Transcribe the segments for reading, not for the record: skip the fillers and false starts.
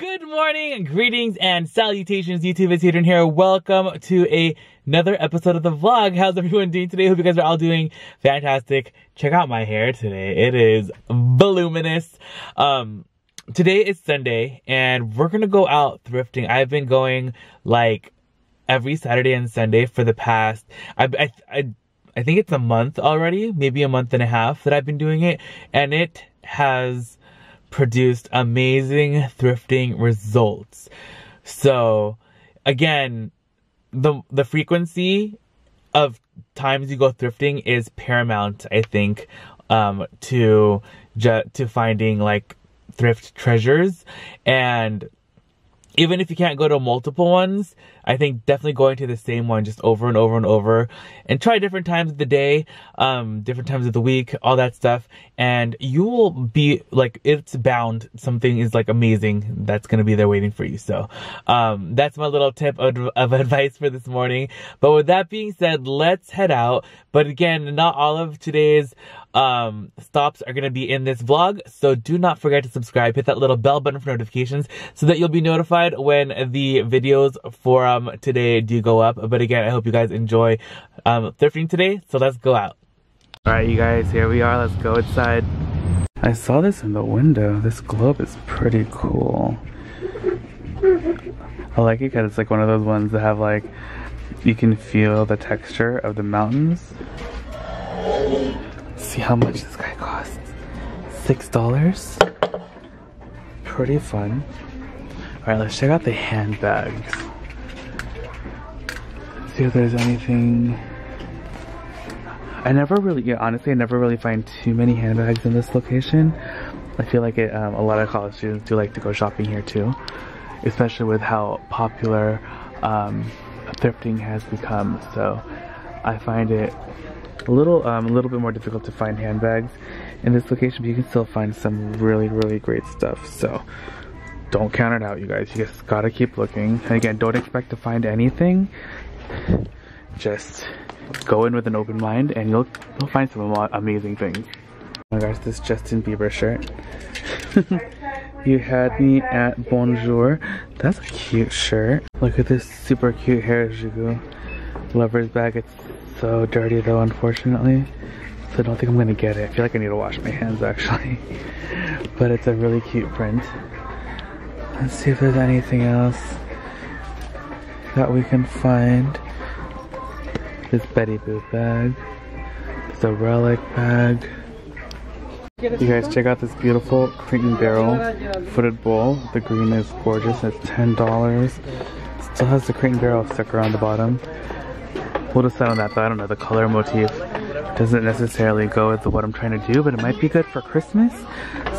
Good morning, greetings, and salutations, YouTube. itsHadrian here. Welcome to another episode of the vlog. How's everyone doing today? Hope you guys are all doing fantastic. Check out my hair today. It is voluminous. Today is Sunday, and we're gonna go out thrifting. I've been going like every Saturday and Sunday for the past, I think it's a month already, maybe a month and a half that I've been doing it, and it has produced amazing thrifting results. So again, the frequency of times you go thrifting is paramount, I think, to finding like thrift treasures. And even if you can't go to multiple ones, I think definitely going to the same one just over and over and over, and try different times of the day, different times of the week, all that stuff, and you will be like, it's bound something is like amazing that's gonna be there waiting for you. So that's my little tip of advice for this morning. But with that being said, let's head out. But again, not all of today's stops are gonna be in this vlog, so do not forget to subscribe, hit that little bell button for notifications so that you'll be notified when the videos for today do go up. But again, I hope you guys enjoy thrifting today, so let's go out. All right, you guys, here we are. Let's go inside. I saw this in the window. This globe is pretty cool. I like it because it's like one of those ones that have like, you can feel the texture of the mountains. Let's see how much this guy costs. $6. Pretty fun. All right, let's check out the handbags. See if there's anything. I never really, honestly, I never really find too many handbags in this location. I feel like a lot of college students do like to go shopping here too, especially with how popular thrifting has become. So I find it a little bit more difficult to find handbags in this location, but you can still find some really great stuff. So don't count it out, you guys. You just gotta keep looking. And again, don't expect to find anything. Just go in with an open mind and you'll find some amazing things. Oh my gosh, this Justin Bieber shirt. You had me at Bonjour. That's a cute shirt. Look at this super cute Harajuku lover's bag. It's so dirty though, unfortunately. So I don't think I'm gonna get it. I feel like I need to wash my hands actually. But it's a really cute print. Let's see if there's anything else that we can find. This Betty Boop bag. It's a relic bag. You guys, check out this beautiful Crate and Barrel footed bowl. The green is gorgeous. It's $10. It still has the Crate and Barrel sticker on the bottom. We'll decide on that though. I don't know, the color motif doesn't necessarily go with what I'm trying to do, but it might be good for Christmas.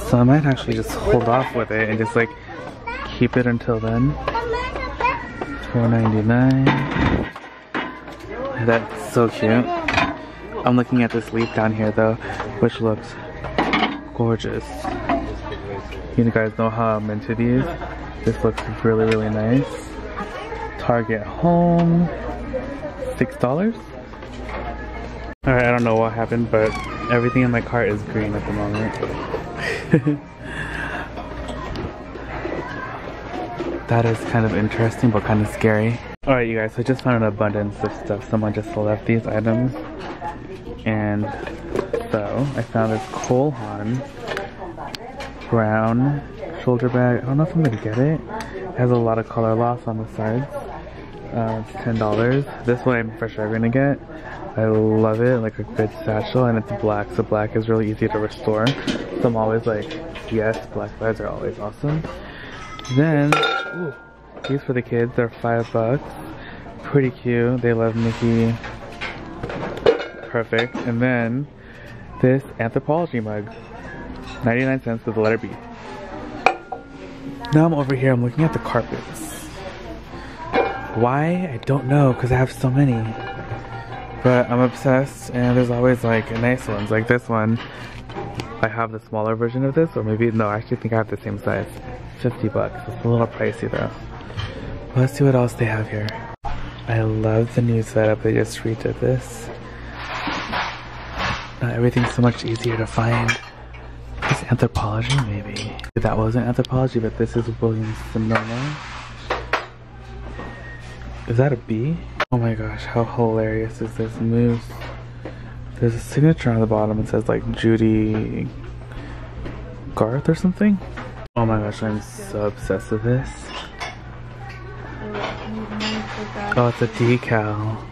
So I might actually just hold off with it and just like keep it until then. $4.99. That's so cute. I'm looking at this leaf down here though, which looks gorgeous. You guys know how I'm into these. This looks really nice. Target Home, $6. Alright, I don't know what happened, but everything in my cart is green at the moment. That is kind of interesting, but kind of scary. Alright, you guys, so I just found an abundance of stuff. Someone just left these items. And so, I found this Cole Haan brown shoulder bag. I don't know if I'm gonna get it. It has a lot of color loss on the sides. It's $10. This one I'm for sure gonna get. I love it, like a good satchel, and it's black, so black is really easy to restore. So I'm always like, yes, black bags are always awesome. Then, ooh, these for the kids, they're $5. Pretty cute. They love Mickey. Perfect. And then this Anthropologie mug, 99 cents with the letter B. Now I'm over here, I'm looking at the carpets. Why? I don't know, because I have so many. But I'm obsessed, and there's always like nice ones. Like this one, I have the smaller version of this, or maybe, no, I actually think I have the same size. $50. It's a little pricey though. Let's see what else they have here. I love the new setup. They just redid this. Now everything's so much easier to find. Is Anthropology? Maybe. That wasn't Anthropology, but this is Williams Sonoma. Is that a bee? Oh my gosh, how hilarious is this moose? There's a signature on the bottom. It says like Judy Garth or something. Oh my gosh, I'm so obsessed with this. Oh, it's a decal.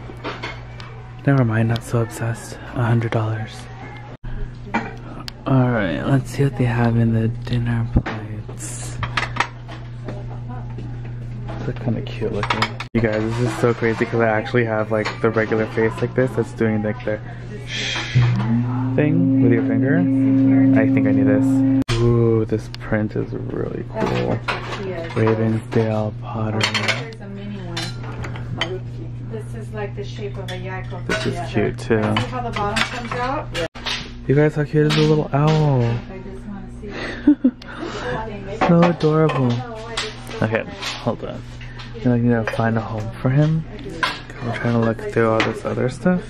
Never mind, not so obsessed. $100. Alright, let's see what they have in the dinner plates. They're kind of cute looking. You guys, this is so crazy because I actually have like the regular face like this that's doing like the shh thing with your finger. I think I need this. Ooh, this print is really cool. Ravensdale pottery. This is like the shape of a yak. This is cute too. See how the bottom comes out? You guys, how cute is the little owl? I just want to see. So adorable. Okay, hold on. I need to find a home for him. I'm trying to look through all this other stuff.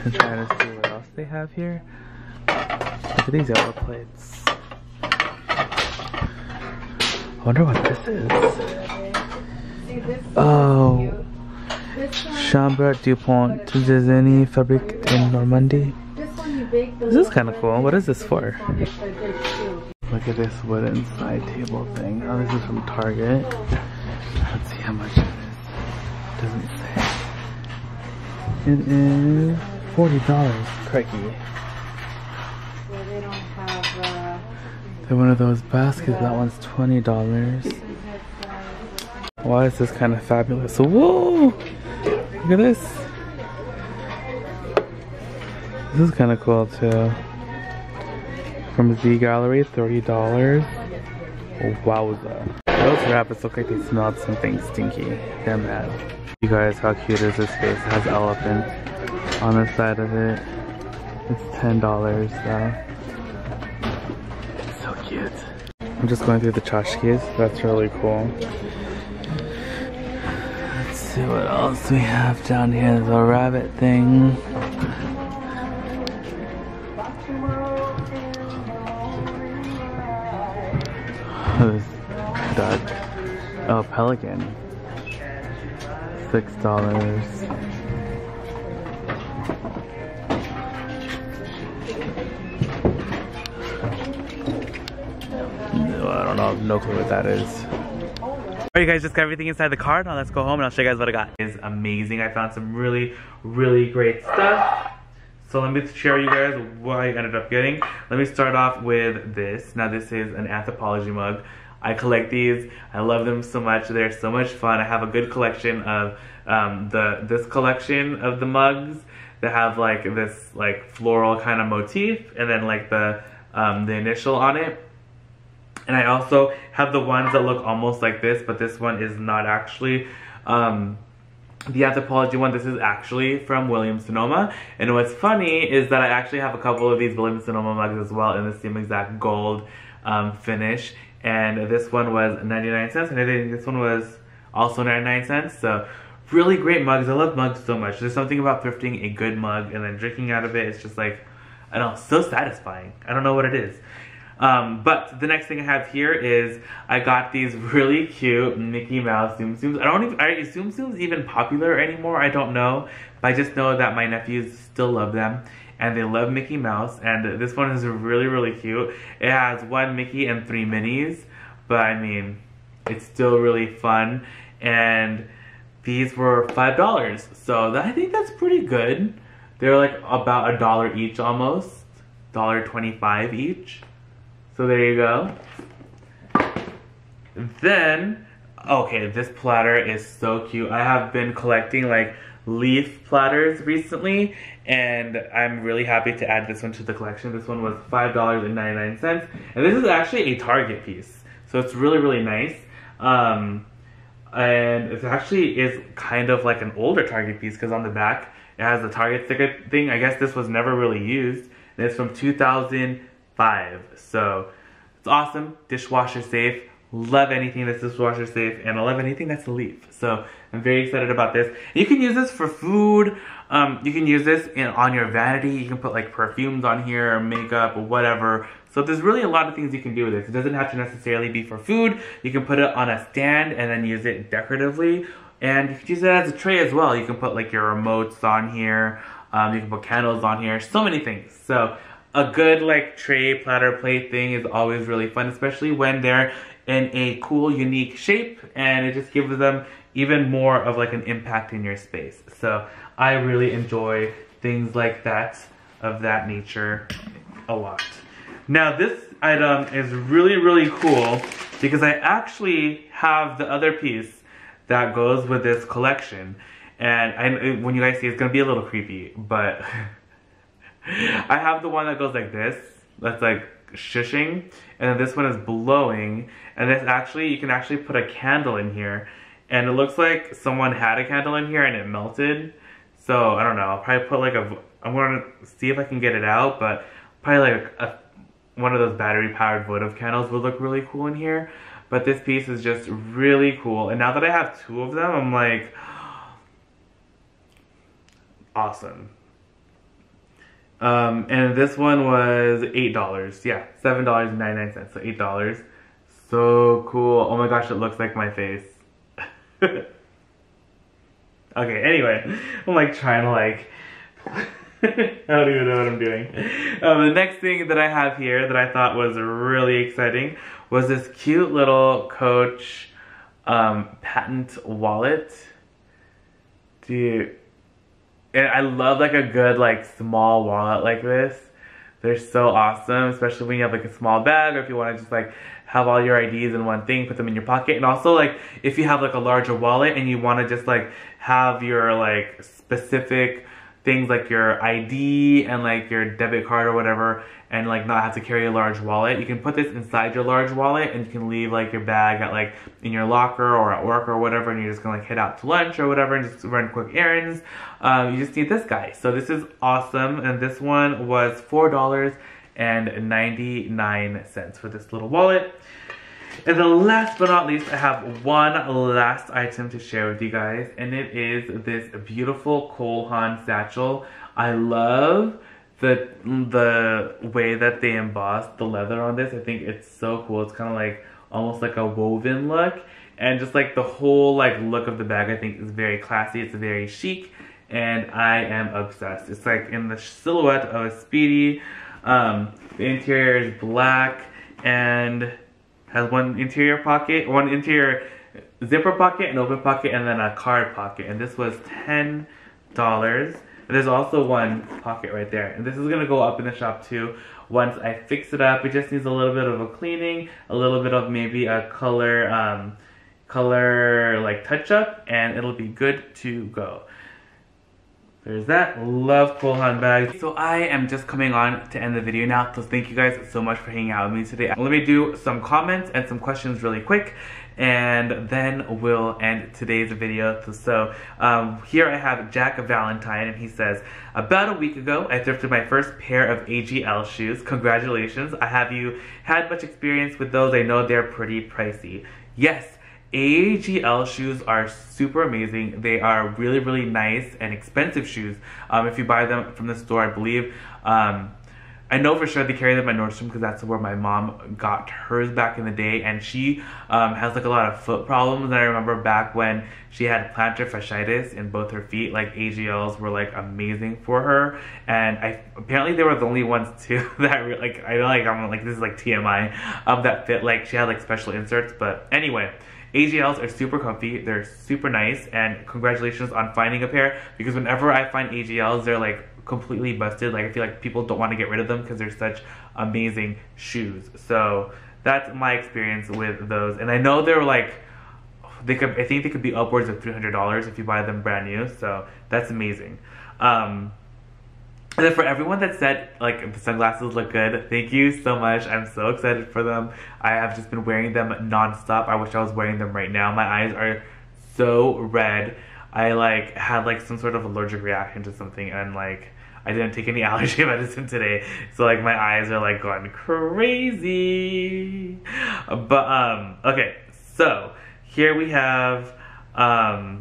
I'm trying to see what else they have here. Look at these yellow plates. I wonder what this is. Oh, Chambre Dupont Designy Fabrique de Normandie. This is kind of cool. What is this for? Look at this wooden side table thing. Oh, this is from Target. Let's see how much it is. Doesn't say. It is $40. Crikey. They don't have. They're one of those baskets. That one's $20. Why is this kind of fabulous? Whoa! Look at this. This is kind of cool too. From Z Gallery, $30. Oh, wowza. Those rabbits look like they smelled something stinky. They're mad. You guys, how cute is this face? It has elephant on the side of it. It's $10 though. So cute. I'm just going through the tchotchkes. That's really cool. Let's see what else we have down here. There's a rabbit thing. This duck. Oh, pelican. $6. No, I don't know. No clue what that is. Alright, you guys, just got everything inside the car. Now let's go home and I'll show you guys what I got. It's amazing. I found some really, really great stuff. So let me share you guys what I ended up getting. Let me start off with this. Now this is an Anthropology mug. I collect these. I love them so much. They're so much fun. I have a good collection of this collection of the mugs that have like this like floral kind of motif and then like the initial on it. And I also have the ones that look almost like this, but this one is not actually the Anthropology one. This is actually from Williams Sonoma. And what's funny is that I actually have a couple of these Williams Sonoma mugs as well in the same exact gold finish. And this one was 99 cents, and I think this one was also 99 cents. So really great mugs. I love mugs so much. There's something about thrifting a good mug and then drinking out of it. It's just like, I don't know, so satisfying. I don't know what it is. But the next thing I have here is I got these really cute Mickey Mouse Tsum Tsums. Are Tsum Tsums even popular anymore? I don't know. But I just know that my nephews still love them. And they love Mickey Mouse. And this one is really, really cute. It has 1 Mickey and 3 Minnies. But I mean, it's still really fun. And these were $5. So I think that's pretty good. They're like about $1 each almost. $1.25 each. So there you go. Then, okay, this platter is so cute. I have been collecting like leaf platters recently, and I'm really happy to add this one to the collection. This one was $5.99, and this is actually a Target piece. So it's really, really nice. And it actually is kind of like an older Target piece because on the back, it has the Target sticker thing. I guess this was never really used. And it's from 2005. So it's awesome, dishwasher safe. Love anything that's dishwasher safe, and I love anything that's a leaf. So I'm very excited about this. You can use this for food. You can use this on your vanity. You can put like perfumes on here, or makeup, or whatever. So there's really a lot of things you can do with this. It doesn't have to necessarily be for food. You can put it on a stand and then use it decoratively. And you can use it as a tray as well. You can put like your remotes on here. You can put candles on here. So many things. So a good like tray, platter, plate thing is always really fun, especially when they're in a cool, unique shape. And it just gives them even more of like an impact in your space. So I really enjoy things like that, of that nature, a lot. Now this item is really, really cool because I actually have the other piece that goes with this collection. And when you guys see, it's gonna be a little creepy, but I have the one that goes like this, that's like shushing, and then this one is blowing, and this actually, you can actually put a candle in here, and it looks like someone had a candle in here and it melted. So I don't know, I'll probably put like I'm gonna see if I can get it out, but probably like one of those battery powered votive candles would look really cool in here. But this piece is just really cool, and now that I have two of them, I'm like, awesome. And this one was $8. Yeah, $7.99, so $8. So cool. Oh my gosh, it looks like my face. Okay, anyway, I'm like trying to like, I don't even know what I'm doing. The next thing that I have here that I thought was really exciting was this cute little Coach patent wallet. Dude, and I love like a good like small wallet like this. They're so awesome, especially when you have like a small bag, or if you want to just like have all your IDs in one thing, put them in your pocket. And also like if you have like a larger wallet and you want to just like have your like specific things like your ID and like your debit card or whatever, and like not have to carry a large wallet, you can put this inside your large wallet, and you can leave like your bag at like in your locker or at work or whatever, and you're just gonna like head out to lunch or whatever and just run quick errands. You just need this guy. So this is awesome, and this one was $4.99 for this little wallet. And then last but not least, I have one last item to share with you guys, and it is this beautiful Cole Haan satchel. I love the way that they embossed the leather on this. I think it's so cool. It's kind of like almost like a woven look, and just like the whole like look of the bag I think is very classy. It's very chic, and I am obsessed. It's like in the silhouette of a Speedy. The interior is black and has one interior pocket, one interior zipper pocket, an open pocket, and then a card pocket. And this was $10. And there's also one pocket right there. And this is gonna go up in the shop too once I fix it up. It just needs a little bit of a cleaning, a little bit of maybe a color like touch up, and it'll be good to go. There's that. Love Cole Haan bags. So I am just coming on to end the video now. So thank you guys so much for hanging out with me today. Let me do some comments and some questions really quick, and then we'll end today's video. So here I have Jack Valentine, and he says, about a week ago, I thrifted my first pair of AGL shoes. Congratulations. Have you had much experience with those? I know they're pretty pricey. Yes. AGL shoes are super amazing. They are really, really nice and expensive shoes. If you buy them from the store, I believe. I know for sure they carry them at Nordstrom because that's where my mom got hers back in the day. And she has like a lot of foot problems. And I remember back when she had plantar fasciitis in both her feet, like AGLs were like amazing for her. And apparently they were the only ones too that like, I know like I'm like, this is like TMI, that fit, like she had like special inserts. But anyway, AGLs are super comfy, they're super nice, and congratulations on finding a pair, because whenever I find AGLs, they're like completely busted. Like I feel like people don't want to get rid of them because they're such amazing shoes. So that's my experience with those, and I know they're like, I think they could be upwards of $300 if you buy them brand new, so that's amazing. And then for everyone that said, like, the sunglasses look good, thank you so much. I'm so excited for them. I have just been wearing them non-stop. I wish I was wearing them right now. My eyes are so red. I, like, had, like, some sort of allergic reaction to something, and, like, I didn't take any allergy medicine today. So, like, my eyes are, like, going crazy. But, okay. So, here we have, a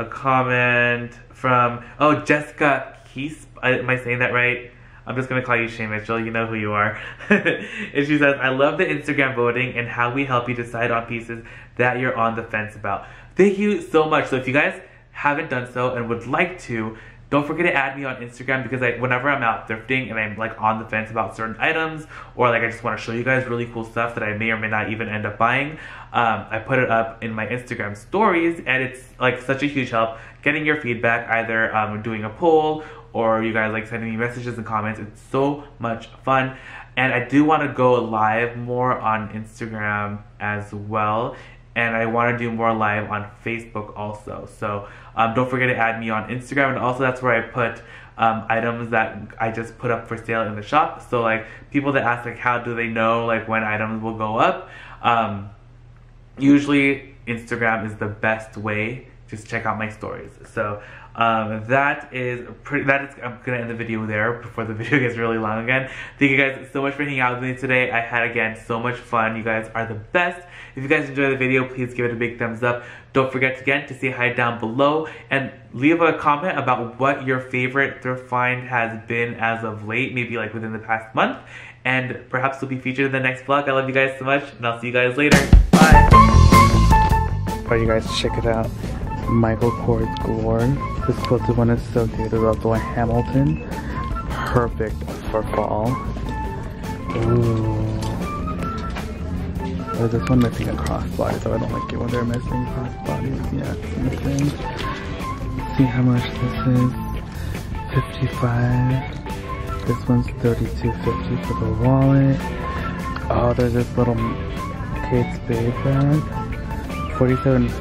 comment from, oh, Jessica Keith. Am I saying that right? I'm just gonna call you Shay Mitchell, you know who you are. And she says, I love the Instagram voting and how we help you decide on pieces that you're on the fence about. Thank you so much. So if you guys haven't done so and would like to, don't forget to add me on Instagram, because whenever I'm out thrifting and I'm like on the fence about certain items, or like I just want to show you guys really cool stuff that I may or may not even end up buying, I put it up in my Instagram stories, and it's like such a huge help getting your feedback, either doing a poll or you guys like sending me messages and comments. It's so much fun. And I do want to go live more on Instagram as well. And I want to do more live on Facebook also. So don't forget to add me on Instagram. And also that's where I put items that I just put up for sale in the shop. So like people that ask like how do they know like when items will go up, usually Instagram is the best way. Just check out my stories. So I'm gonna end the video there before the video gets really long again. Thank you guys so much for hanging out with me today. I had again so much fun. You guys are the best. If you guys enjoyed the video, please give it a big thumbs up. Don't forget again to say hi down below and leave a comment about what your favorite thrift find has been as of late, maybe like within the past month, and perhaps it'll be featured in the next vlog. I love you guys so much, and I'll see you guys later. Bye. Alright, you guys, check it out. Michael Kors Galore. This quilted one is so cute. There's also a Hamilton. Perfect for fall. Ooh. There's this one missing a crossbody, so I don't like it when they're missing crossbodies. Yeah, it's missing. Let's see how much this is. 55. This one's $32.50 for the wallet. Oh, there's this little Kate Spade bag. $47.